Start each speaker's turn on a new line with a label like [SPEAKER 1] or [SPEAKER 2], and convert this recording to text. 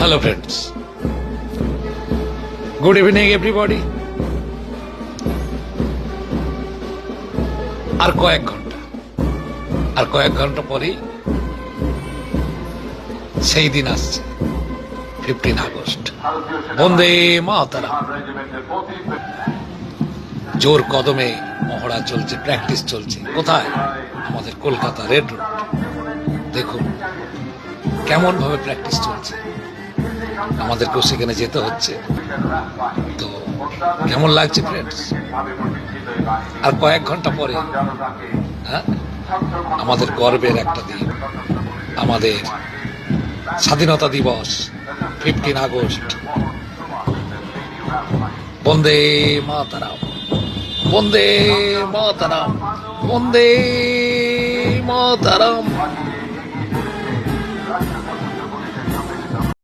[SPEAKER 1] Hello friends. Good evening everybody. আর কয়েক ঘন্টা পরেই সেই দিন আসছে 15 আগস্ট। বন্দে মাতরম। জোর কদমে মহড়া চলছে, প্র্যাকটিস চলছে। কোথায়? আমাদের কলকাতা রেড রোড। দেখুন কেমন ভাবে প্র্যাকটিস চলছে, আমাদেরকেও সেখানে যেতে হচ্ছে। তো কেমন লাগছে ফ্রেন্ডস? আর কয়েক ঘন্টা পরে আমাদের গর্বের একটা দিন, আমাদের স্বাধীনতা দিবস 15 আগস্ট। বন্দে মাতরম, বন্দে মাতরম, বন্দে মাতরম।